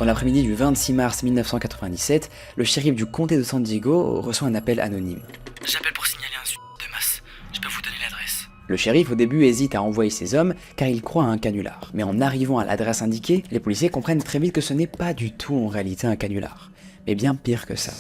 Dans l'après-midi du 26 mars 1997, le shérif du comté de San Diego reçoit un appel anonyme. J'appelle pour signaler un suicide de masse. Je peux vous donner l'adresse. Le shérif au début hésite à envoyer ses hommes car il croit à un canular. Mais en arrivant à l'adresse indiquée, les policiers comprennent très vite que ce n'est pas du tout en réalité un canular, mais bien pire que ça.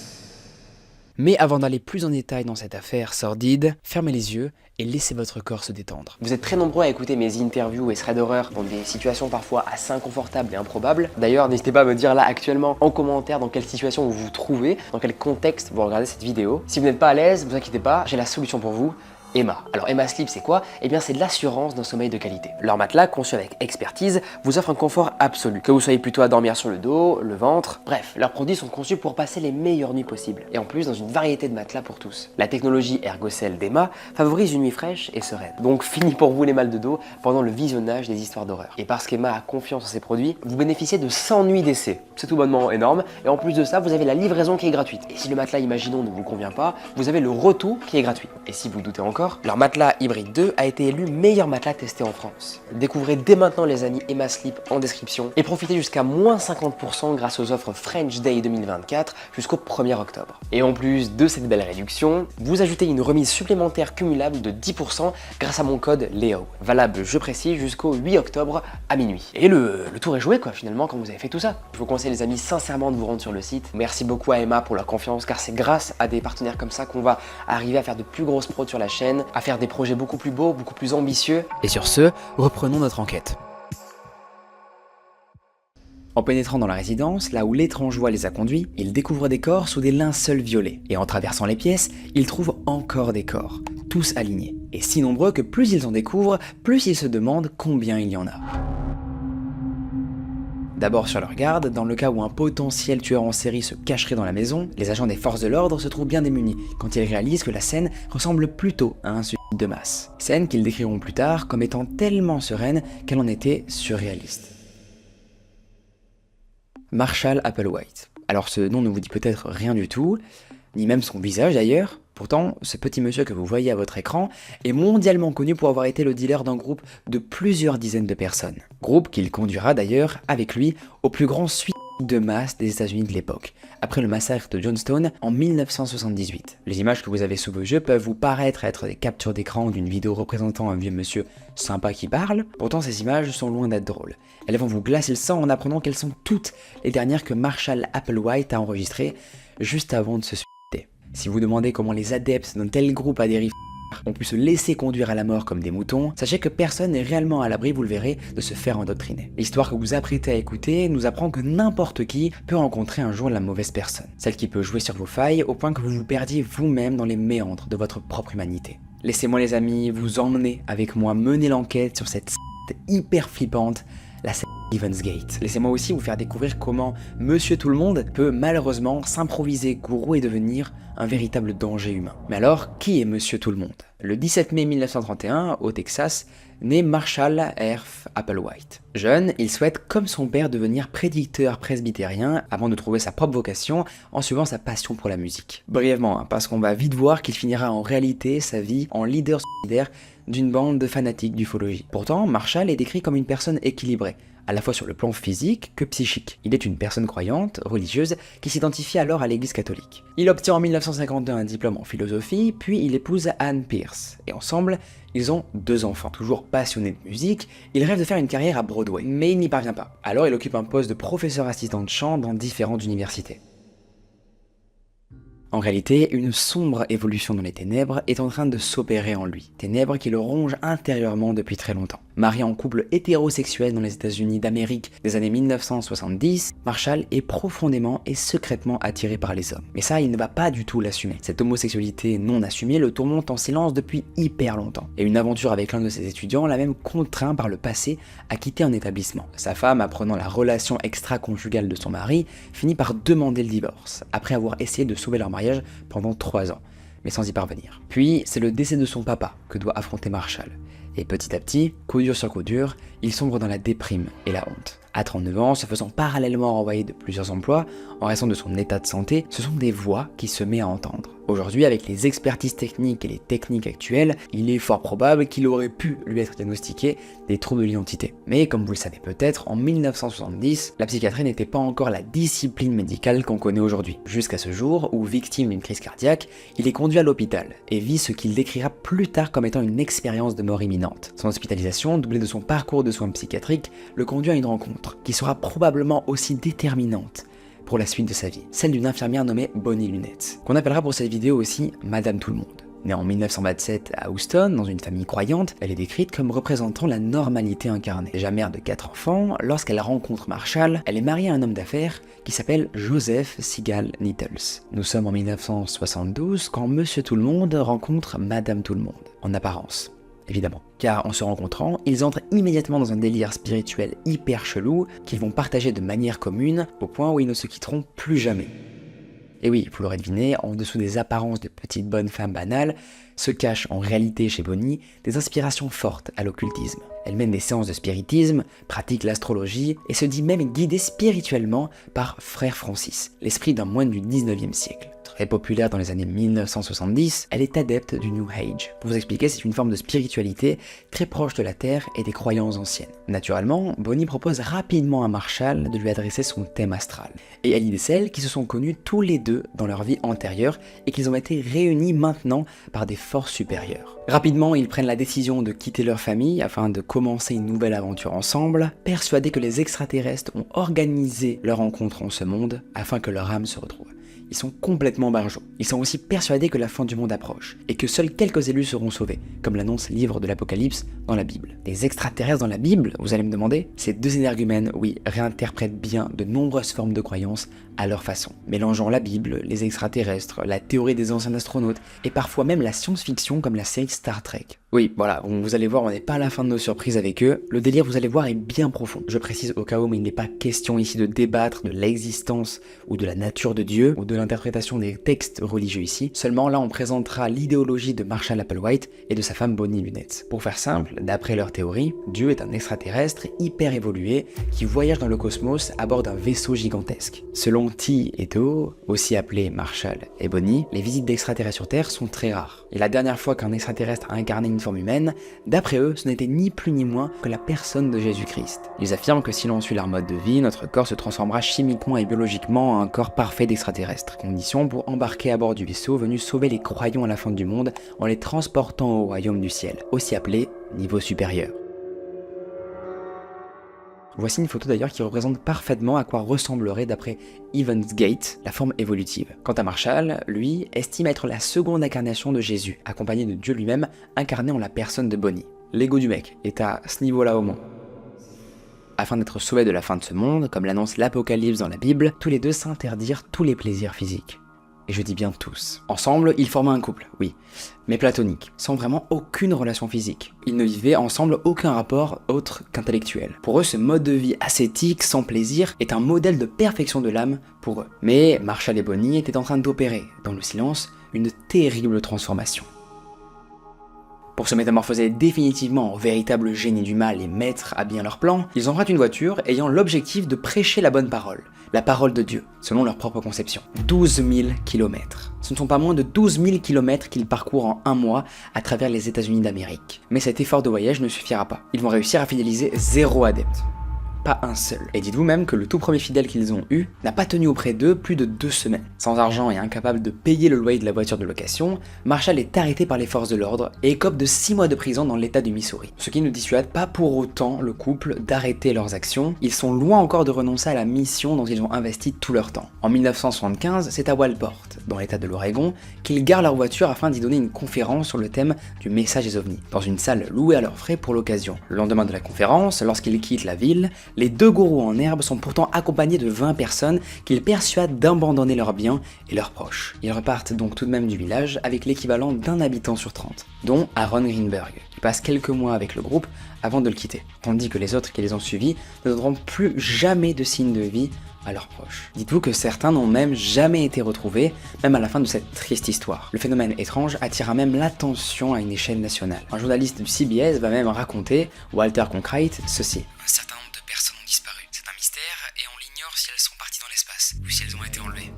Mais avant d'aller plus en détail dans cette affaire sordide, fermez les yeux et laissez votre corps se détendre. Vous êtes très nombreux à écouter mes interviews et threads d'horreur dans des situations parfois assez inconfortables et improbables. D'ailleurs, n'hésitez pas à me dire là actuellement en commentaire dans quelle situation vous vous trouvez, dans quel contexte vous regardez cette vidéo. Si vous n'êtes pas à l'aise, vous inquiétez pas, j'ai la solution pour vous. Emma. Alors Emma Sleep c'est quoi? Eh bien c'est de l'assurance d'un sommeil de qualité. Leur matelas, conçu avec expertise, vous offre un confort absolu. Que vous soyez plutôt à dormir sur le dos, le ventre, bref, leurs produits sont conçus pour passer les meilleures nuits possibles. Et en plus dans une variété de matelas pour tous. La technologie Ergocell d'Emma favorise une nuit fraîche et sereine. Donc fini pour vous les mal de dos pendant le visionnage des histoires d'horreur. Et parce qu'Emma a confiance en ses produits, vous bénéficiez de 100 nuits d'essai. C'est tout bonnement énorme. Et en plus de ça, vous avez la livraison qui est gratuite. Et si le matelas, imaginons, ne vous convient pas, vous avez le retour qui est gratuit. Et si vous doutez encore, leur matelas Hybrid 2 a été élu meilleur matelas testé en France. Découvrez dès maintenant les amis Emma Sleep en description et profitez jusqu'à moins 50% grâce aux offres French Day 2024 jusqu'au 1er octobre. Et en plus de cette belle réduction, vous ajoutez une remise supplémentaire cumulable de 10% grâce à mon code LEO. Valable, je précise, jusqu'au 8 octobre à minuit. Et le tour est joué quoi finalement quand vous avez fait tout ça. Je vous conseille les amis sincèrement de vous rendre sur le site. Merci beaucoup à Emma pour la confiance car c'est grâce à des partenaires comme ça qu'on va arriver à faire de plus grosses prods sur la chaîne, à faire des projets beaucoup plus beaux, beaucoup plus ambitieux. Et sur ce, reprenons notre enquête. En pénétrant dans la résidence, là où l'étrange voix les a conduits, ils découvrent des corps sous des linceuls violets. Et en traversant les pièces, ils trouvent encore des corps, tous alignés. Et si nombreux que plus ils en découvrent, plus ils se demandent combien il y en a. D'abord sur leur garde, dans le cas où un potentiel tueur en série se cacherait dans la maison, les agents des forces de l'ordre se trouvent bien démunis quand ils réalisent que la scène ressemble plutôt à un suicide de masse. Scène qu'ils décriront plus tard comme étant tellement sereine qu'elle en était surréaliste. Marshall Applewhite. Alors ce nom ne vous dit peut-être rien du tout, ni même son visage d'ailleurs. Pourtant, ce petit monsieur que vous voyez à votre écran est mondialement connu pour avoir été le dealer d'un groupe de plusieurs dizaines de personnes. Groupe qu'il conduira d'ailleurs avec lui au plus grand suicide de masse des États-Unis de l'époque, après le massacre de Johnstown en 1978. Les images que vous avez sous vos yeux peuvent vous paraître être des captures d'écran d'une vidéo représentant un vieux monsieur sympa qui parle, pourtant ces images sont loin d'être drôles. Elles vont vous glacer le sang en apprenant qu'elles sont toutes les dernières que Marshall Applewhite a enregistrées juste avant de se suicider. Si vous demandez comment les adeptes d'un tel groupe à dérive ont pu se laisser conduire à la mort comme des moutons, sachez que personne n'est réellement à l'abri, vous le verrez, de se faire endoctriner. L'histoire que vous apprêtez à écouter nous apprend que n'importe qui peut rencontrer un jour la mauvaise personne, celle qui peut jouer sur vos failles au point que vous vous perdiez vous-même dans les méandres de votre propre humanité. Laissez-moi les amis vous emmener avec moi mener l'enquête sur cette hyper flippante, la Heaven's Gate. Laissez-moi aussi vous faire découvrir comment Monsieur Tout-le-Monde peut malheureusement s'improviser gourou et devenir un véritable danger humain. Mais alors, qui est Monsieur Tout-le-Monde? Le 17 mai 1931, au Texas, naît Marshall Herff Applewhite. Jeune, il souhaite, comme son père, devenir prédicteur presbytérien avant de trouver sa propre vocation en suivant sa passion pour la musique. Brièvement, parce qu'on va vite voir qu'il finira en réalité sa vie en leader suicidaire d'une bande de fanatiques d'ufologie. Pourtant, Marshall est décrit comme une personne équilibrée, à la fois sur le plan physique que psychique. Il est une personne croyante, religieuse, qui s'identifie alors à l'église catholique. Il obtient en 1952 un diplôme en philosophie, puis il épouse Anne Pierce, et ensemble, ils ont 2 enfants. Toujours passionné de musique, il rêve de faire une carrière à Broadway, mais il n'y parvient pas. Alors il occupe un poste de professeur assistant de chant dans différentes universités. En réalité, une sombre évolution dans les ténèbres est en train de s'opérer en lui, ténèbres qui le rongent intérieurement depuis très longtemps. Marié en couple hétérosexuel dans les États-Unis d'Amérique des années 1970, Marshall est profondément et secrètement attiré par les hommes. Mais ça, il ne va pas du tout l'assumer. Cette homosexualité non assumée le tourmente en silence depuis hyper longtemps. Et une aventure avec l'un de ses étudiants l'a même contraint par le passé à quitter un établissement. Sa femme, apprenant la relation extra-conjugale de son mari, finit par demander le divorce, après avoir essayé de sauver leur mariage pendant 3 ans, mais sans y parvenir. Puis, c'est le décès de son papa que doit affronter Marshall. Et petit à petit, coup dur sur coup dur, il sombre dans la déprime et la honte. À 39 ans, se faisant parallèlement renvoyer de plusieurs emplois, en raison de son état de santé, ce sont des voix qui se met à entendre. Aujourd'hui, avec les expertises techniques et les techniques actuelles, il est fort probable qu'il aurait pu lui être diagnostiqué des troubles de l'identité. Mais comme vous le savez peut-être, en 1970, la psychiatrie n'était pas encore la discipline médicale qu'on connaît aujourd'hui. Jusqu'à ce jour où, victime d'une crise cardiaque, il est conduit à l'hôpital et vit ce qu'il décrira plus tard comme étant une expérience de mort imminente. Son hospitalisation, doublée de son parcours de soins psychiatriques, le conduit à une rencontre qui sera probablement aussi déterminante pour la suite de sa vie, celle d'une infirmière nommée Bonnie Lunette, qu'on appellera pour cette vidéo aussi Madame Tout-le-Monde. Née en 1927 à Houston, dans une famille croyante, elle est décrite comme représentant la normalité incarnée. Déjà mère de 4 enfants, lorsqu'elle rencontre Marshall, elle est mariée à un homme d'affaires qui s'appelle Joseph Seagal Nettles. Nous sommes en 1972 quand Monsieur Tout-le-Monde rencontre Madame Tout-le-Monde, en apparence. Évidemment. Car en se rencontrant, ils entrent immédiatement dans un délire spirituel hyper chelou qu'ils vont partager de manière commune au point où ils ne se quitteront plus jamais. Et oui, vous l'aurez deviné, en dessous des apparences de petites bonnes femmes banales, se cachent en réalité chez Bonnie des inspirations fortes à l'occultisme. Elle mène des séances de spiritisme, pratique l'astrologie et se dit même guidée spirituellement par Frère Francis, l'esprit d'un moine du 19e siècle. Très populaire dans les années 1970, elle est adepte du New Age. Pour vous expliquer, c'est une forme de spiritualité très proche de la Terre et des croyances anciennes. Naturellement, Bonnie propose rapidement à Marshall de lui adresser son thème astral. Et elle y décèle qu'ils se sont connus tous les deux dans leur vie antérieure et qu'ils ont été réunis maintenant par des forces supérieures. Rapidement, ils prennent la décision de quitter leur famille afin de commencer une nouvelle aventure ensemble, persuadés que les extraterrestres ont organisé leur rencontre en ce monde afin que leur âme se retrouve. Ils sont complètement barjots. Ils sont aussi persuadés que la fin du monde approche, et que seuls quelques élus seront sauvés, comme l'annonce le livre de l'Apocalypse dans la Bible. Des extraterrestres dans la Bible, vous allez me demander? Ces deux énergumènes, oui, réinterprètent bien de nombreuses formes de croyances à leur façon, mélangeant la Bible, les extraterrestres, la théorie des anciens astronautes, et parfois même la science-fiction comme la série Star Trek. Oui, voilà, vous allez voir, on n'est pas à la fin de nos surprises avec eux. Le délire, vous allez voir, est bien profond. Je précise au cas où, mais il n'est pas question ici de débattre de l'existence ou de la nature de Dieu, ou de l'interprétation des textes religieux ici. Seulement, là, on présentera l'idéologie de Marshall Applewhite et de sa femme Bonnie Lunette. Pour faire simple, d'après leur théorie, Dieu est un extraterrestre hyper évolué qui voyage dans le cosmos à bord d'un vaisseau gigantesque. Selon T et Tho, aussi appelés Marshall et Bonnie, les visites d'extraterrestres sur Terre sont très rares. Et la dernière fois qu'un extraterrestre a incarné une forme humaine, d'après eux, ce n'était ni plus ni moins que la personne de Jésus-Christ. Ils affirment que si l'on suit leur mode de vie, notre corps se transformera chimiquement et biologiquement en un corps parfait d'extraterrestre. Condition pour embarquer à bord du vaisseau venu sauver les croyants à la fin du monde en les transportant au royaume du ciel, aussi appelé niveau supérieur. Voici une photo d'ailleurs qui représente parfaitement à quoi ressemblerait d'après Evans Gate la forme évolutive. Quant à Marshall, lui, estime être la seconde incarnation de Jésus, accompagné de Dieu lui-même, incarné en la personne de Bonnie. L'ego du mec est à ce niveau-là au moins. Afin d'être sauvés de la fin de ce monde, comme l'annonce l'Apocalypse dans la Bible, tous les deux s'interdirent tous les plaisirs physiques. Et je dis bien tous. Ensemble, ils formaient un couple, oui, mais platonique, sans vraiment aucune relation physique. Ils ne vivaient ensemble aucun rapport autre qu'intellectuel. Pour eux, ce mode de vie ascétique, sans plaisir, est un modèle de perfection de l'âme pour eux. Mais Marshall et Bonnie étaient en train d'opérer, dans le silence, une terrible transformation. Pour se métamorphoser définitivement en véritable génie du mal et mettre à bien leur plan, ils empruntent une voiture ayant l'objectif de prêcher la bonne parole, la parole de Dieu, selon leur propre conception. 12 000 km. Ce ne sont pas moins de 12 000 km qu'ils parcourent en un mois à travers les États-Unis d'Amérique. Mais cet effort de voyage ne suffira pas. Ils vont réussir à fidéliser 0 adepte. Pas un seul. Et dites-vous même que le tout premier fidèle qu'ils ont eu n'a pas tenu auprès d'eux plus de 2 semaines. Sans argent et incapable de payer le loyer de la voiture de location, Marshall est arrêté par les forces de l'ordre et écope de 6 mois de prison dans l'état du Missouri. Ce qui ne dissuade pas pour autant le couple d'arrêter leurs actions. Ils sont loin encore de renoncer à la mission dont ils ont investi tout leur temps. En 1975, c'est à Waldport, dans l'état de l'Oregon, qu'ils garent leur voiture afin d'y donner une conférence sur le thème du message des ovnis, dans une salle louée à leurs frais pour l'occasion. Le lendemain de la conférence, lorsqu'ils quittent la ville, Les deux gourous en herbe sont pourtant accompagnés de 20 personnes qu'ils persuadent d'abandonner leurs biens et leurs proches. Ils repartent donc tout de même du village avec l'équivalent d'un habitant sur 30, dont Aaron Greenberg, qui passe quelques mois avec le groupe avant de le quitter, tandis que les autres qui les ont suivis ne donneront plus jamais de signe de vie à leurs proches. Dites-vous que certains n'ont même jamais été retrouvés, même à la fin de cette triste histoire. Le phénomène étrange attira même l'attention à une échelle nationale. Un journaliste du CBS va même raconter, Walter Cronkite, ceci. Un certain nombre de personnes ont disparu. C'est un mystère et on l'ignore si elles sont parties dans l'espace ou si elles ont été enlevées.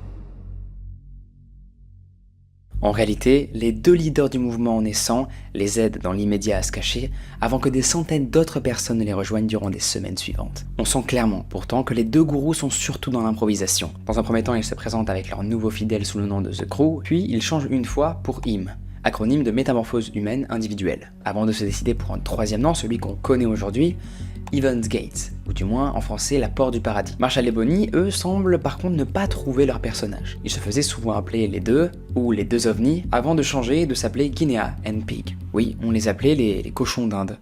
En réalité, les deux leaders du mouvement naissant les aident dans l'immédiat à se cacher avant que des centaines d'autres personnes ne les rejoignent durant des semaines suivantes. On sent clairement pourtant que les deux gourous sont surtout dans l'improvisation. Dans un premier temps, ils se présentent avec leur nouveau fidèle sous le nom de The Crew, puis ils changent une fois pour IM, acronyme de métamorphose humaine individuelle, avant de se décider pour un troisième nom, celui qu'on connaît aujourd'hui, Heaven's Gate, ou du moins en français la porte du paradis. Marshall et Bonnie, eux, semblent par contre ne pas trouver leur personnage. Ils se faisaient souvent appeler les deux, ou les deux ovnis, avant de changer et de s'appeler Guinea and Pig. Oui, on les appelait les cochons d'Inde.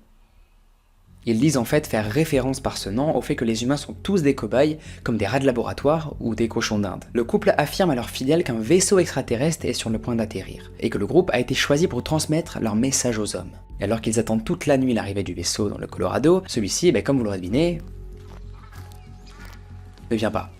Ils disent en fait faire référence par ce nom au fait que les humains sont tous des cobayes, comme des rats de laboratoire ou des cochons d'Inde. Le couple affirme à leurs fidèles qu'un vaisseau extraterrestre est sur le point d'atterrir, et que le groupe a été choisi pour transmettre leur message aux hommes. Et alors qu'ils attendent toute la nuit l'arrivée du vaisseau dans le Colorado, celui-ci, comme vous l'aurez deviné, ne vient pas.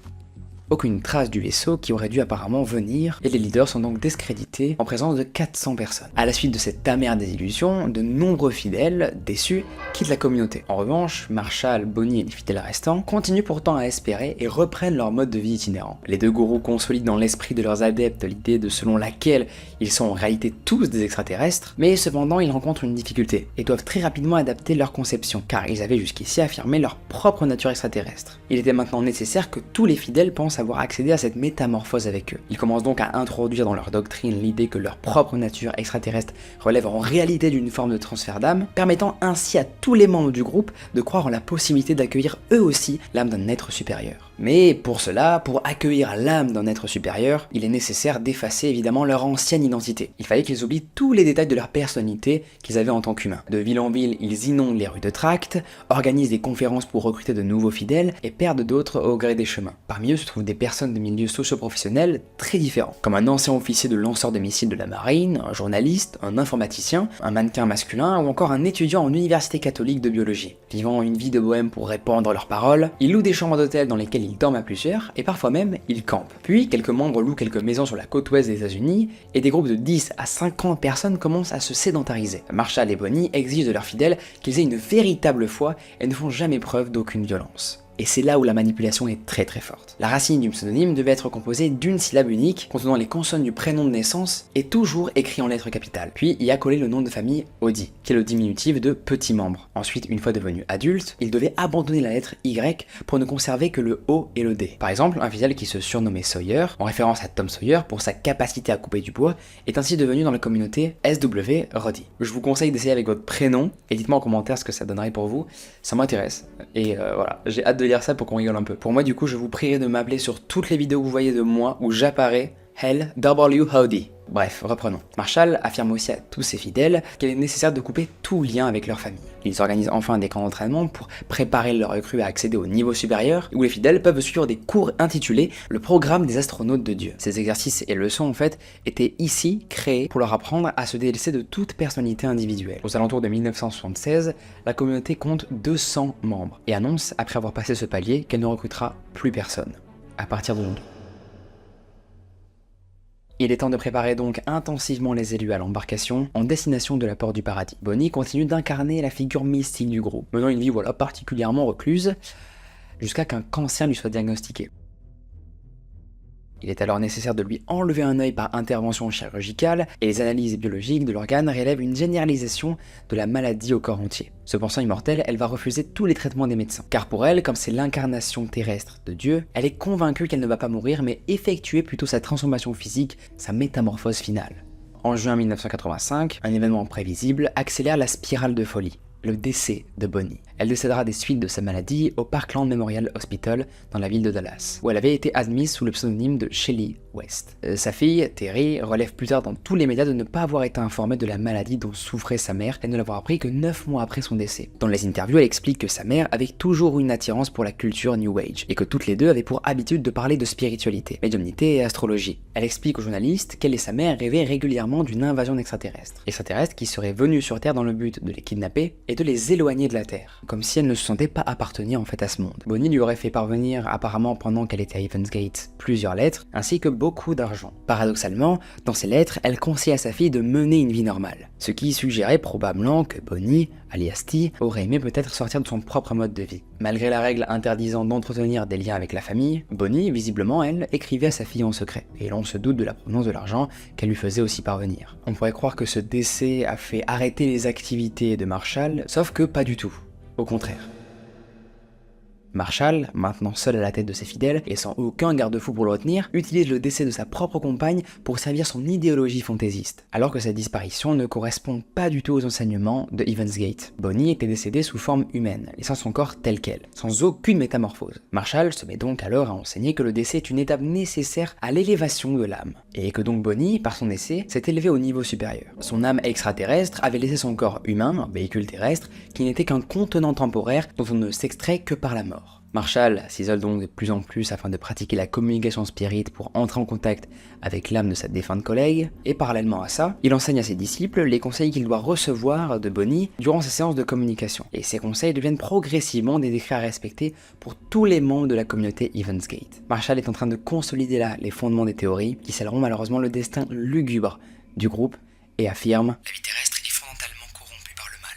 Aucune trace du vaisseau qui aurait dû apparemment venir, et les leaders sont donc discrédités en présence de 400 personnes. À la suite de cette amère désillusion, de nombreux fidèles, déçus, quittent la communauté. En revanche, Marshall, Bonnie et les fidèles restants continuent pourtant à espérer et reprennent leur mode de vie itinérant. Les deux gourous consolident dans l'esprit de leurs adeptes l'idée selon laquelle ils sont en réalité tous des extraterrestres, mais cependant ils rencontrent une difficulté et doivent très rapidement adapter leur conception, car ils avaient jusqu'ici affirmé leur propre nature extraterrestre. Il était maintenant nécessaire que tous les fidèles pensent avoir accédé à cette métamorphose avec eux. Ils commencent donc à introduire dans leur doctrine l'idée que leur propre nature extraterrestre relève en réalité d'une forme de transfert d'âme, permettant ainsi à tous les membres du groupe de croire en la possibilité d'accueillir eux aussi l'âme d'un être supérieur. Mais pour cela, pour accueillir l'âme d'un être supérieur, il est nécessaire d'effacer évidemment leur ancienne identité. Il fallait qu'ils oublient tous les détails de leur personnalité qu'ils avaient en tant qu'humains. De ville en ville, ils inondent les rues de Tract, organisent des conférences pour recruter de nouveaux fidèles et perdent d'autres au gré des chemins. Parmi eux se trouvent des personnes de milieux socio-professionnels très différents, comme un ancien officier de lanceur de missiles de la marine, un journaliste, un informaticien, un mannequin masculin ou encore un étudiant en université catholique de biologie. Vivant une vie de bohème pour répandre leurs paroles, ils louent des chambres d'hôtel dans lesquelles ils dorment à plusieurs et parfois même ils campent. Puis quelques membres louent quelques maisons sur la côte ouest des États-Unis et des groupes de 10 à 50 personnes commencent à se sédentariser. Marshall et Bonnie exigent de leurs fidèles qu'ils aient une véritable foi et ne font jamais preuve d'aucune violence. Et c'est là où la manipulation est très forte. La racine du pseudonyme devait être composée d'une syllabe unique contenant les consonnes du prénom de naissance et toujours écrit en lettres capitales. Puis y a collé le nom de famille Audi, qui est le diminutif de petit membre. Ensuite, une fois devenu adulte, il devait abandonner la lettre Y pour ne conserver que le O et le D. Par exemple, un fidèle qui se surnommait Sawyer, en référence à Tom Sawyer pour sa capacité à couper du bois, est ainsi devenu dans la communauté SW Roddy. Je vous conseille d'essayer avec votre prénom et dites-moi en commentaire ce que ça donnerait pour vous, ça m'intéresse. Et voilà, j'ai hâte de lire ça pour qu'on rigole un peu. Pour moi du coup, je vous prierai de m'appeler sur toutes les vidéos que vous voyez de moi où j'apparais LW Howdy. Bref, reprenons. Marshall affirme aussi à tous ses fidèles qu'il est nécessaire de couper tout lien avec leur famille. Ils organisent enfin des camps d'entraînement pour préparer leurs recrues à accéder au niveau supérieur, où les fidèles peuvent suivre des cours intitulés le programme des astronautes de Dieu. Ces exercices et leçons en fait étaient ici créés pour leur apprendre à se délaisser de toute personnalité individuelle. Aux alentours de 1976, la communauté compte 200 membres et annonce, après avoir passé ce palier, qu'elle ne recrutera plus personne. À partir de il est temps de préparer donc intensivement les élus à l'embarcation en destination de la porte du paradis. Bonnie continue d'incarner la figure mystique du groupe, menant une vie particulièrement recluse, jusqu'à qu'un cancer lui soit diagnostiqué. Il est alors nécessaire de lui enlever un œil par intervention chirurgicale et les analyses biologiques de l'organe révèlent une généralisation de la maladie au corps entier. Se pensant immortelle, elle va refuser tous les traitements des médecins. Car pour elle, comme c'est l'incarnation terrestre de Dieu, elle est convaincue qu'elle ne va pas mourir mais effectuer plutôt sa transformation physique, sa métamorphose finale. En juin 1985, un événement prévisible accélère la spirale de folie. Le décès de Bonnie. Elle décédera des suites de sa maladie au Parkland Memorial Hospital dans la ville de Dallas, où elle avait été admise sous le pseudonyme de Shelly West. Sa fille, Terry, relève plus tard dans tous les médias de ne pas avoir été informée de la maladie dont souffrait sa mère et de ne l'avoir appris que 9 mois après son décès. Dans les interviews, elle explique que sa mère avait toujours une attirance pour la culture New Age et que toutes les deux avaient pour habitude de parler de spiritualité, médiumnité et astrologie. Elle explique aux journalistes qu'elle et sa mère rêvaient régulièrement d'une invasion d'extraterrestres. Extraterrestres qui seraient venus sur Terre dans le but de les kidnapper et de les éloigner de la Terre, comme si elle ne se sentait pas appartenir en fait à ce monde. Bonnie lui aurait fait parvenir, apparemment pendant qu'elle était à Heaven's Gate, plusieurs lettres, ainsi que beaucoup d'argent. Paradoxalement, dans ces lettres, elle conseille à sa fille de mener une vie normale, ce qui suggérait probablement que Bonnie, alias T, aurait aimé peut-être sortir de son propre mode de vie. Malgré la règle interdisant d'entretenir des liens avec la famille, Bonnie, visiblement elle, écrivait à sa fille en secret, et l'on se doute de la provenance de l'argent qu'elle lui faisait aussi parvenir. On pourrait croire que ce décès a fait arrêter les activités de Marshall, sauf que pas du tout. Au contraire. Marshall, maintenant seul à la tête de ses fidèles et sans aucun garde-fou pour le retenir, utilise le décès de sa propre compagne pour servir son idéologie fantaisiste, alors que sa disparition ne correspond pas du tout aux enseignements de Heaven's Gate. Bonnie était décédée sous forme humaine, laissant son corps tel quel, sans aucune métamorphose. Marshall se met donc alors à enseigner que le décès est une étape nécessaire à l'élévation de l'âme, et que donc Bonnie, par son décès, s'est élevée au niveau supérieur. Son âme extraterrestre avait laissé son corps humain, un véhicule terrestre, qui n'était qu'un contenant temporaire dont on ne s'extrait que par la mort. Marshall s'isole donc de plus en plus afin de pratiquer la communication spirit pour entrer en contact avec l'âme de sa défunte collègue, et parallèlement à ça, il enseigne à ses disciples les conseils qu'il doit recevoir de Bonnie durant ses séances de communication. Et ces conseils deviennent progressivement des décrets à respecter pour tous les membres de la communauté Heaven's Gate. Marshall est en train de consolider là les fondements des théories qui scelleront malheureusement le destin lugubre du groupe et affirme: La vie terrestre est fondamentalement corrompue par le mal.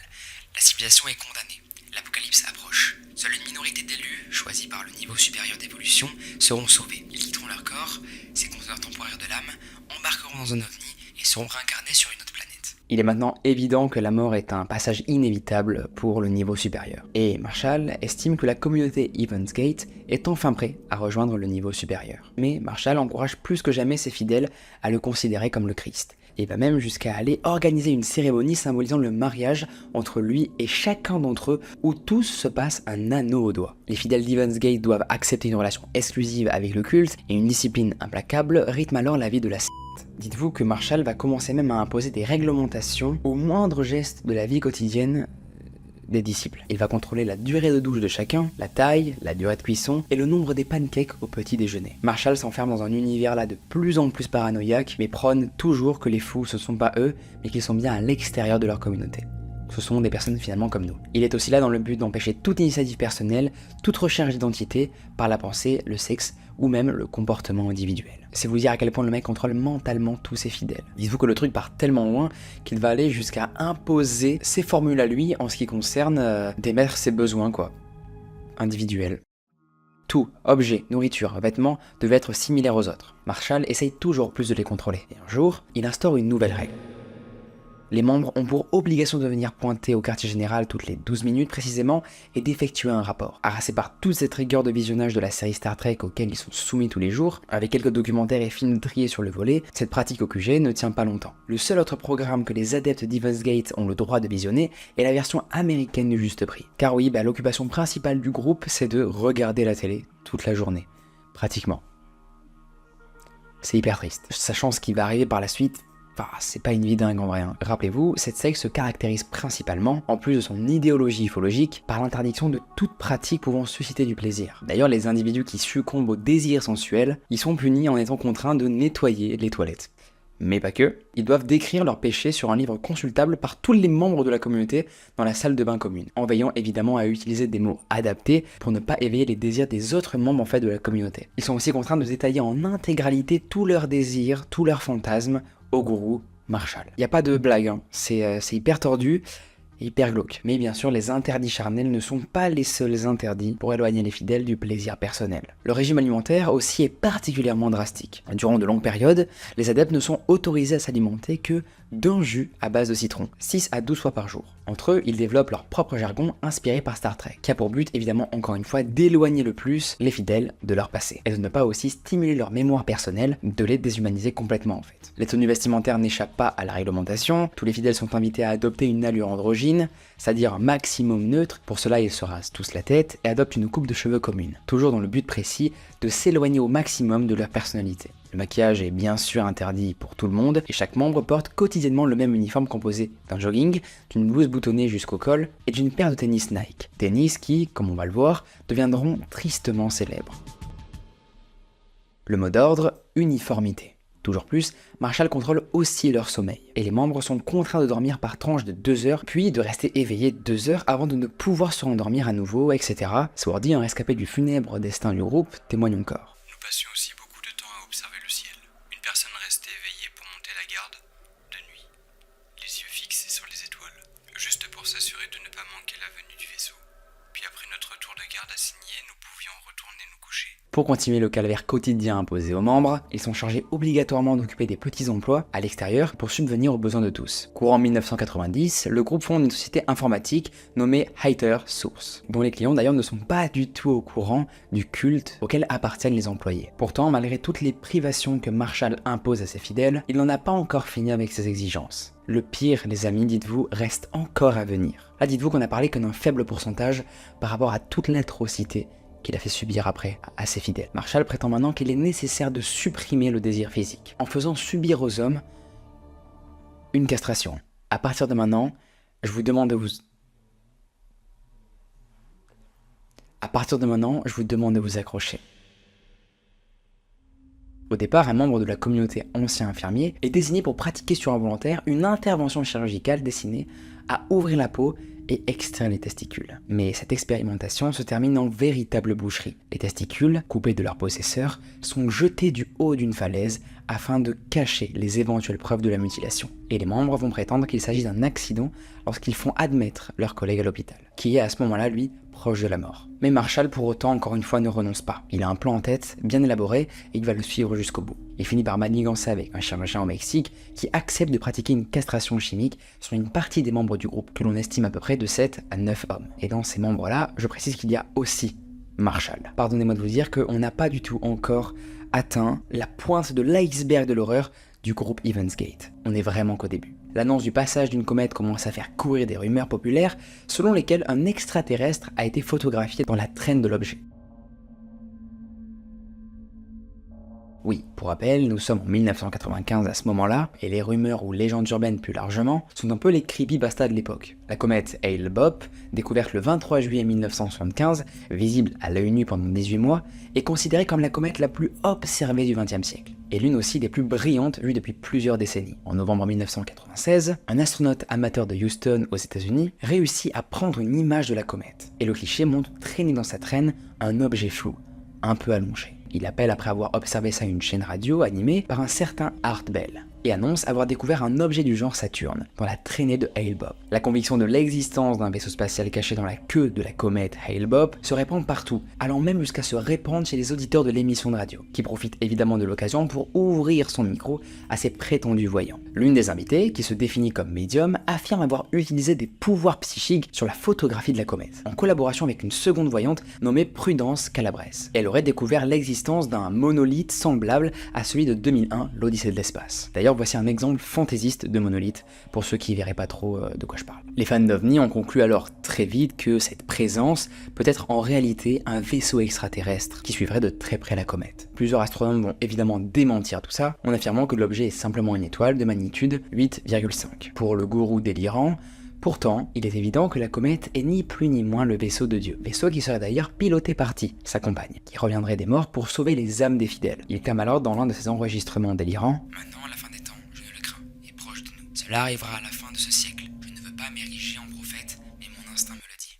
La civilisation est condamnée. L'apocalypse approche. Seule une minorité d'élus, choisis par le niveau supérieur d'évolution, seront sauvés. Ils quitteront leur corps, ces conteneurs temporaires de l'âme, embarqueront dans un ovni et seront réincarnés sur une autre planète. Il est maintenant évident que la mort est un passage inévitable pour le niveau supérieur. Et Marshall estime que la communauté Heaven's Gate est enfin prêt à rejoindre le niveau supérieur. Mais Marshall encourage plus que jamais ses fidèles à le considérer comme le Christ. Et va même jusqu'à aller organiser une cérémonie symbolisant le mariage entre lui et chacun d'entre eux, où tous se passent un anneau au doigt. Les fidèles d'Heaven's Gate doivent accepter une relation exclusive avec le culte, et une discipline implacable rythme alors la vie de la secte. Dites-vous que Marshall va commencer même à imposer des réglementations au moindre geste de la vie quotidienne des disciples. Il va contrôler la durée de douche de chacun, la taille, la durée de cuisson et le nombre des pancakes au petit déjeuner. Marshall s'enferme dans un univers là de plus en plus paranoïaque, mais prône toujours que les fous ce sont pas eux, mais qu'ils sont bien à l'extérieur de leur communauté. Ce sont des personnes finalement comme nous. Il est aussi là dans le but d'empêcher toute initiative personnelle, toute recherche d'identité par la pensée, le sexe ou même le comportement individuel. C'est vous dire à quel point le mec contrôle mentalement tous ses fidèles. Dites-vous que le truc part tellement loin qu'il va aller jusqu'à imposer ses formules à lui en ce qui concerne d'émettre ses besoins individuels. Tout, objet, nourriture, vêtements, devait être similaire aux autres. Marshall essaye toujours plus de les contrôler. Et un jour, il instaure une nouvelle règle. Les membres ont pour obligation de venir pointer au quartier général toutes les 12 minutes précisément et d'effectuer un rapport. Harassés par toute cette rigueur de visionnage de la série Star Trek auquel ils sont soumis tous les jours, avec quelques documentaires et films triés sur le volet, cette pratique au QG ne tient pas longtemps. Le seul autre programme que les adeptes d'Heaven's Gate ont le droit de visionner est la version américaine du juste prix. Car oui, l'occupation principale du groupe, c'est de regarder la télé toute la journée. Pratiquement. C'est hyper triste. Sachant ce qui va arriver par la suite, c'est pas une vie dingue en vrai. Rappelez-vous, cette secte se caractérise principalement, en plus de son idéologie ufologique, par l'interdiction de toute pratique pouvant susciter du plaisir. D'ailleurs, les individus qui succombent au désir sensuel, ils sont punis en étant contraints de nettoyer les toilettes. Mais pas que, ils doivent décrire leurs péchés sur un livre consultable par tous les membres de la communauté dans la salle de bain commune, en veillant évidemment à utiliser des mots adaptés pour ne pas éveiller les désirs des autres membres de la communauté. Ils sont aussi contraints de détailler en intégralité tous leurs désirs, tous leurs fantasmes, au gourou Marshall. Y a pas de blague, c'est hyper tordu, hyper glauque. Mais bien sûr, les interdits charnels ne sont pas les seuls interdits pour éloigner les fidèles du plaisir personnel. Le régime alimentaire aussi est particulièrement drastique. Durant de longues périodes, les adeptes ne sont autorisés à s'alimenter que d'un jus à base de citron, 6 à 12 fois par jour. Entre eux, ils développent leur propre jargon inspiré par Star Trek, qui a pour but évidemment encore une fois d'éloigner le plus les fidèles de leur passé, et de ne pas aussi stimuler leur mémoire personnelle, de les déshumaniser complètement en fait. Les tenues vestimentaires n'échappent pas à la réglementation, tous les fidèles sont invités à adopter une allure androgyne, c'est-à-dire un maximum neutre, pour cela ils se rasent tous la tête et adoptent une coupe de cheveux commune, toujours dans le but précis de s'éloigner au maximum de leur personnalité. Le maquillage est bien sûr interdit pour tout le monde et chaque membre porte quotidiennement le même uniforme composé d'un jogging, d'une blouse boutonnée jusqu'au col et d'une paire de tennis Nike. Tennis qui, comme on va le voir, deviendront tristement célèbres. Le mot d'ordre, uniformité. Toujours plus, Marshall contrôle aussi leur sommeil, et les membres sont contraints de dormir par tranche de 2 heures, puis de rester éveillés 2 heures avant de ne pouvoir se rendormir à nouveau, etc. Swordy, un rescapé du funèbre destin du groupe, témoigne encore. Nous passions aussi beaucoup de temps à observer le ciel. Une personne restait éveillée pour monter la garde, de nuit, les yeux fixés sur les étoiles, juste pour s'assurer de ne pas manquer la venue du vaisseau. Puis après notre tour de garde assigné, nous pouvions retourner nous coucher. Pour continuer le calvaire quotidien imposé aux membres, ils sont chargés obligatoirement d'occuper des petits emplois à l'extérieur pour subvenir aux besoins de tous. Courant 1990, le groupe fonde une société informatique nommée Highter Source, dont les clients d'ailleurs ne sont pas du tout au courant du culte auquel appartiennent les employés. Pourtant, malgré toutes les privations que Marshall impose à ses fidèles, il n'en a pas encore fini avec ses exigences. Le pire, les amis, dites-vous, reste encore à venir. Là, dites-vous qu'on n'a parlé que d'un faible pourcentage par rapport à toute l'atrocité qu'il a fait subir après à ses fidèles. Marshall prétend maintenant qu'il est nécessaire de supprimer le désir physique, en faisant subir aux hommes une castration. À partir de maintenant, je vous demande de vous... accrocher. Au départ, un membre de la communauté ancien infirmier est désigné pour pratiquer sur un volontaire une intervention chirurgicale destinée à ouvrir la peau et extraire les testicules. Mais cette expérimentation se termine en véritable boucherie. Les testicules, coupés de leur possesseur, sont jetés du haut d'une falaise afin de cacher les éventuelles preuves de la mutilation. Et les membres vont prétendre qu'il s'agit d'un accident lorsqu'ils font admettre leur collègue à l'hôpital, qui est à ce moment-là, lui, proche de la mort. Mais Marshall, pour autant, encore une fois, ne renonce pas. Il a un plan en tête, bien élaboré, et il va le suivre jusqu'au bout. Il finit par manigancer avec un chirurgien au Mexique qui accepte de pratiquer une castration chimique sur une partie des membres du groupe, que l'on estime à peu près de 7 à 9 hommes. Et dans ces membres-là, je précise qu'il y a aussi Marshall. Pardonnez-moi de vous dire qu'on n'a pas du tout encore atteint la pointe de l'iceberg de l'horreur du groupe Evansgate. On est vraiment qu'au début. L'annonce du passage d'une comète commence à faire courir des rumeurs populaires selon lesquelles un extraterrestre a été photographié dans la traîne de l'objet. Oui, pour rappel, nous sommes en 1995 à ce moment-là, et les rumeurs ou légendes urbaines plus largement sont un peu les creepypastas de l'époque. La comète Hale-Bopp, découverte le 23 juillet 1975, visible à l'œil nu pendant 18 mois, est considérée comme la comète la plus observée du XXe siècle, et l'une aussi des plus brillantes vues depuis plusieurs décennies. En novembre 1996, un astronaute amateur de Houston aux États-Unis réussit à prendre une image de la comète, et le cliché montre traîner dans sa traîne un objet flou, un peu allongé. Il appelle après avoir observé ça une chaîne radio animée par un certain Art Bell et annonce avoir découvert un objet du genre Saturne dans la traînée de Hale-Bopp. La conviction de l'existence d'un vaisseau spatial caché dans la queue de la comète Hale-Bopp se répand partout, allant même jusqu'à se répandre chez les auditeurs de l'émission de radio, qui profitent évidemment de l'occasion pour ouvrir son micro à ses prétendus voyants. L'une des invitées, qui se définit comme médium, affirme avoir utilisé des pouvoirs psychiques sur la photographie de la comète, en collaboration avec une seconde voyante nommée Prudence Calabrese. Elle aurait découvert l'existence d'un monolithe semblable à celui de 2001, l'Odyssée de l'espace. D'ailleurs, voici un exemple fantaisiste de monolithe, pour ceux qui verraient pas trop de quoi je parle. Les fans d'OVNI ont conclu alors très vite que cette présence peut être en réalité un vaisseau extraterrestre qui suivrait de très près la comète. Plusieurs astronomes vont évidemment démentir tout ça, en affirmant que l'objet est simplement une étoile de magnitude 8,5. Pour le gourou délirant, pourtant, il est évident que la comète est ni plus ni moins le vaisseau de Dieu, vaisseau qui serait d'ailleurs piloté par Ti, sa compagne, qui reviendrait des morts pour sauver les âmes des fidèles. Il clame alors dans l'un de ses enregistrements délirants: Maintenant, la fin des temps, je ne le crains, est proche de nous. Cela arrivera à la fin de ce siècle. Je ne veux pas m'ériger en prophète, mais mon instinct me le dit.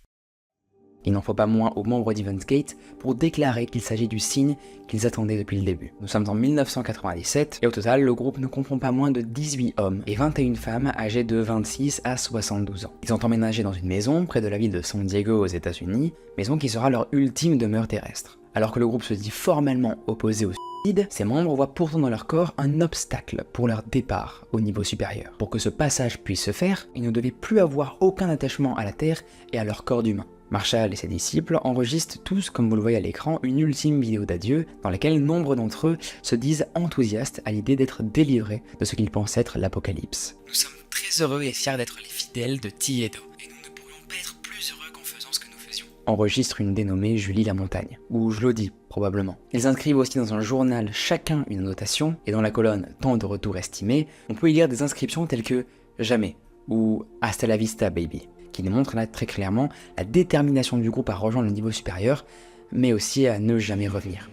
Il n'en faut pas moins aux membres d'Evansgate pour déclarer qu'il s'agit du signe qu'ils attendaient depuis le début. Nous sommes en 1997 et au total, le groupe ne comprend pas moins de 18 hommes et 21 femmes âgées de 26 à 72 ans. Ils ont emménagé dans une maison près de la ville de San Diego aux États-Unis, maison qui sera leur ultime demeure terrestre. Alors que le groupe se dit formellement opposé au suicide, ses membres voient pourtant dans leur corps un obstacle pour leur départ au niveau supérieur. Pour que ce passage puisse se faire, ils ne devaient plus avoir aucun attachement à la Terre et à leur corps d'humain. Marshall et ses disciples enregistrent tous, comme vous le voyez à l'écran, une ultime vidéo d'adieu dans laquelle nombre d'entre eux se disent enthousiastes à l'idée d'être délivrés de ce qu'ils pensent être l'apocalypse. Nous sommes très heureux et fiers d'être les fidèles de Ti-Edo, et nous ne pourrions pas être plus plus heureux qu'en faisant ce que nous faisions. Enregistre une dénommée Julie la Montagne, ou je le dis probablement. Ils inscrivent aussi dans un journal chacun une annotation, et dans la colonne temps de retour estimé, on peut y lire des inscriptions telles que jamais ou hasta la vista baby, qui nous montrent là très clairement la détermination du groupe à rejoindre le niveau supérieur, mais aussi à ne jamais revenir.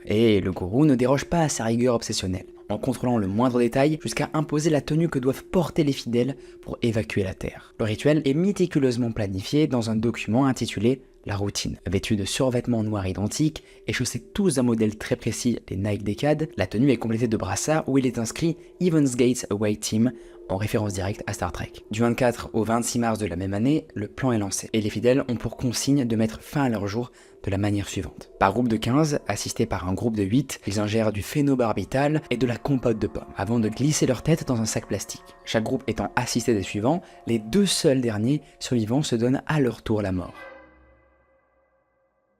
Et le gourou ne déroge pas à sa rigueur obsessionnelle, en contrôlant le moindre détail jusqu'à imposer la tenue que doivent porter les fidèles pour évacuer la Terre. Le rituel est méticuleusement planifié dans un document intitulé La routine. Vêtus de survêtements noirs identiques et chaussés tous d'un modèle très précis des Nike Decade, la tenue est complétée de brassards où il est inscrit Evans Gate Away Team, en référence directe à Star Trek. Du 24 au 26 mars de la même année, le plan est lancé, et les fidèles ont pour consigne de mettre fin à leur jour de la manière suivante. Par groupe de 15, assistés par un groupe de 8, ils ingèrent du phénobarbital et de la compote de pommes, avant de glisser leur tête dans un sac plastique. Chaque groupe étant assisté des suivants, les 2 seuls derniers survivants se donnent à leur tour la mort.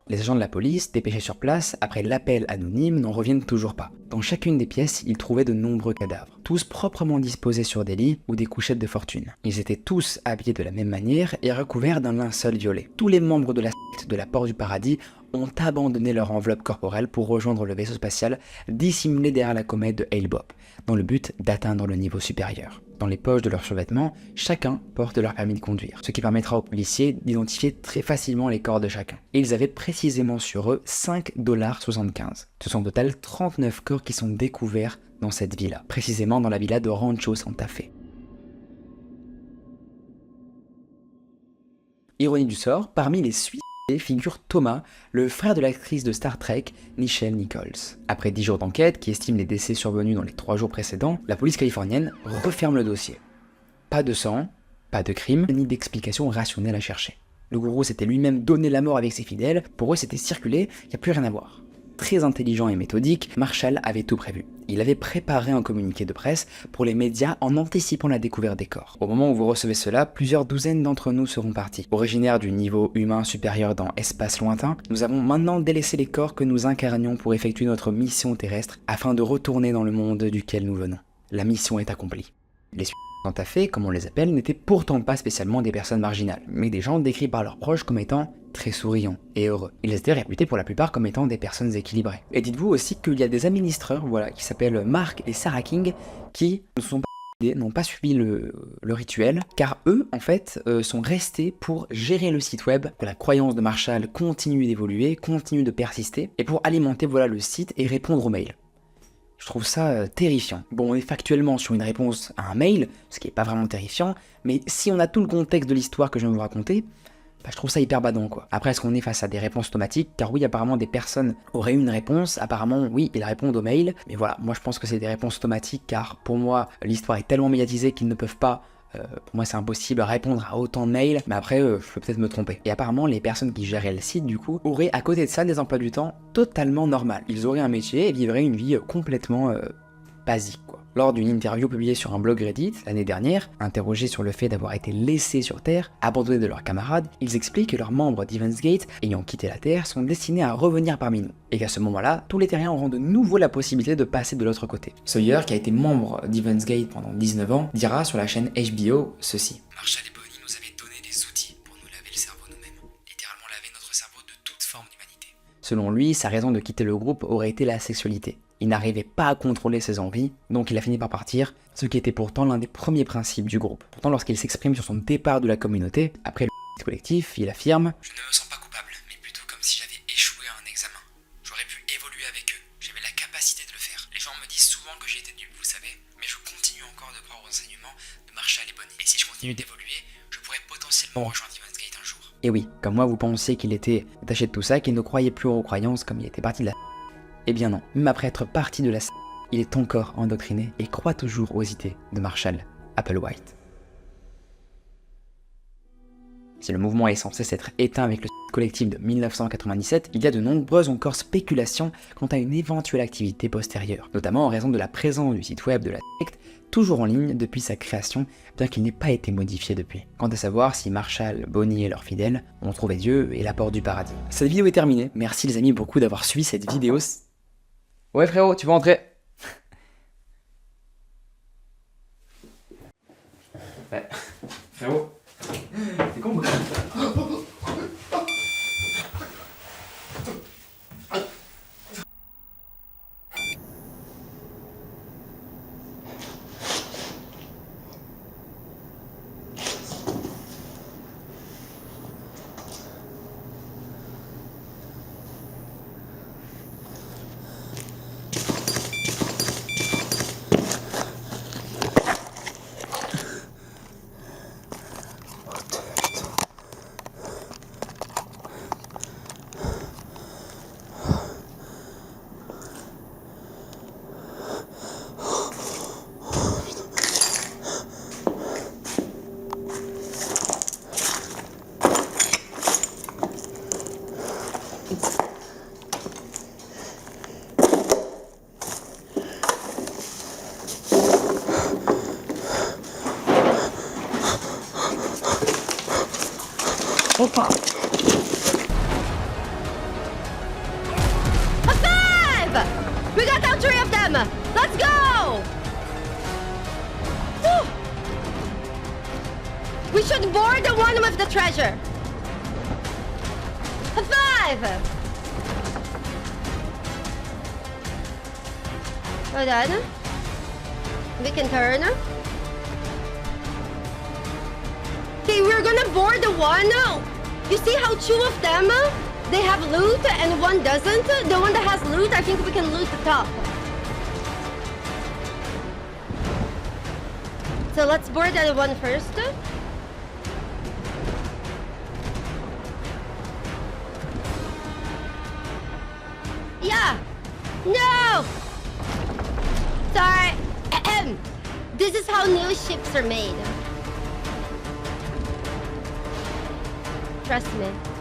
Les agents de la police, dépêchés sur place, après l'appel anonyme, n'en reviennent toujours pas. Dans chacune des pièces, ils trouvaient de nombreux cadavres, tous proprement disposés sur des lits ou des couchettes de fortune. Ils étaient tous habillés de la même manière et recouverts d'un linceul violet. Tous les membres de la secte de la Porte du Paradis ont abandonné leur enveloppe corporelle pour rejoindre le vaisseau spatial dissimulé derrière la comète de Hale-Bopp, dans le but d'atteindre le niveau supérieur. Dans les poches de leurs survêtements, chacun porte leur permis de conduire, ce qui permettra aux policiers d'identifier très facilement les corps de chacun. Et ils avaient précisément sur eux 5,75 $. Ce sont au total 39 corps qui sont découverts dans cette villa, précisément dans la villa de Rancho Santa Fe. Ironie du sort, parmi les suicidés figure Thomas, le frère de l'actrice de Star Trek, Nichelle Nichols. Après 10 jours d'enquête, qui estime les décès survenus dans les 3 jours précédents, la police californienne referme le dossier. Pas de sang, pas de crime, ni d'explication rationnelle à chercher. Le gourou s'était lui-même donné la mort avec ses fidèles, pour eux c'était circulé, il n'y a plus rien à voir. Très intelligent et méthodique, Marshall avait tout prévu. Il avait préparé un communiqué de presse pour les médias en anticipant la découverte des corps. Au moment où vous recevez cela, plusieurs douzaines d'entre nous seront partis. Originaires du niveau humain supérieur dans Espace Lointain, nous avons maintenant délaissé les corps que nous incarnions pour effectuer notre mission terrestre afin de retourner dans le monde duquel nous venons. La mission est accomplie. Les Santa Fe, comme on les appelle, n'étaient pourtant pas spécialement des personnes marginales, mais des gens décrits par leurs proches comme étant très souriants et heureux. Ils étaient réputés pour la plupart comme étant des personnes équilibrées. Et dites-vous aussi qu'il y a des administrateurs, qui s'appellent Mark et Sarah King, qui ne sont pas n'ont pas suivi le rituel, car eux, en fait, sont restés pour gérer le site web, que la croyance de Marshall continue d'évoluer, continue de persister, et pour alimenter le site et répondre aux mails. Je trouve ça terrifiant. Bon, on est factuellement sur une réponse à un mail, ce qui est pas vraiment terrifiant, mais si on a tout le contexte de l'histoire que je viens de vous raconter, je trouve ça hyper badant quoi. Après, est-ce qu'on est face à des réponses automatiques? Car oui, apparemment des personnes auraient eu une réponse, apparemment oui, ils répondent aux mails, mais voilà, moi je pense que c'est des réponses automatiques, car pour moi, l'histoire est tellement médiatisée qu'ils ne peuvent pas... pour moi c'est impossible à répondre à autant de mails, mais après je peux peut-être me tromper. Et apparemment les personnes qui géraient le site du coup auraient à côté de ça des emplois du temps totalement normaux. Ils auraient un métier et vivraient une vie complètement basique quoi. Lors d'une interview publiée sur un blog Reddit l'année dernière, interrogés sur le fait d'avoir été laissés sur Terre, abandonnés de leurs camarades, ils expliquent que leurs membres d'Evans Gate, ayant quitté la Terre, sont destinés à revenir parmi nous, et qu'à ce moment-là, tous les terriens auront de nouveau la possibilité de passer de l'autre côté. Sawyer, qui a été membre d'Evans Gate pendant 19 ans, dira sur la chaîne HBO ceci. Marshall et Bonnie nous avaient donné des outils pour nous laver le cerveau nous-mêmes, littéralement laver notre cerveau de toute forme d'humanité. Selon lui, sa raison de quitter le groupe aurait été la sexualité. Il n'arrivait pas à contrôler ses envies, donc il a fini par partir, ce qui était pourtant l'un des premiers principes du groupe. Pourtant, lorsqu'il s'exprime sur son départ de la communauté, après le collectif, il affirme « Je ne me sens pas coupable, mais plutôt comme si j'avais échoué à un examen. J'aurais pu évoluer avec eux, j'avais la capacité de le faire. Les gens me disent souvent que j'ai été dupe, vous savez, mais je continue encore de croire aux enseignements de Marshall et Bonnie. Et si je continue d'évoluer, je pourrais potentiellement rejoindre Evans Gate un jour. » Et oui, comme moi vous pensiez qu'il était détaché de tout ça, qu'il ne croyait plus aux croyances comme il était parti de la... Eh bien non, même après être parti de la... il est encore endoctriné et croit toujours aux idées de Marshall Applewhite. Si le mouvement est censé s'être éteint avec le collectif de 1997, il y a de nombreuses encore spéculations quant à une éventuelle activité postérieure, notamment en raison de la présence du site web de la secte, toujours en ligne depuis sa création, bien qu'il n'ait pas été modifié depuis. Quant à savoir si Marshall, Bonnie et leurs fidèles ont trouvé Dieu et la porte du paradis. Cette vidéo est terminée, merci les amis beaucoup d'avoir suivi cette vidéo. Ouais frérot, tu veux entrer? Ouais. Frérot, compris. Five! We got all three of them! Let's go! Whew. We should board the one with the treasure. Five! Hold on. We can turn. Okay, we're gonna board the one. You see how two of them, they have loot and one doesn't? The one that has loot, I think we can loot the top. So let's board that one first. Yeah! No! Sorry. This is how new ships are made. Trust me.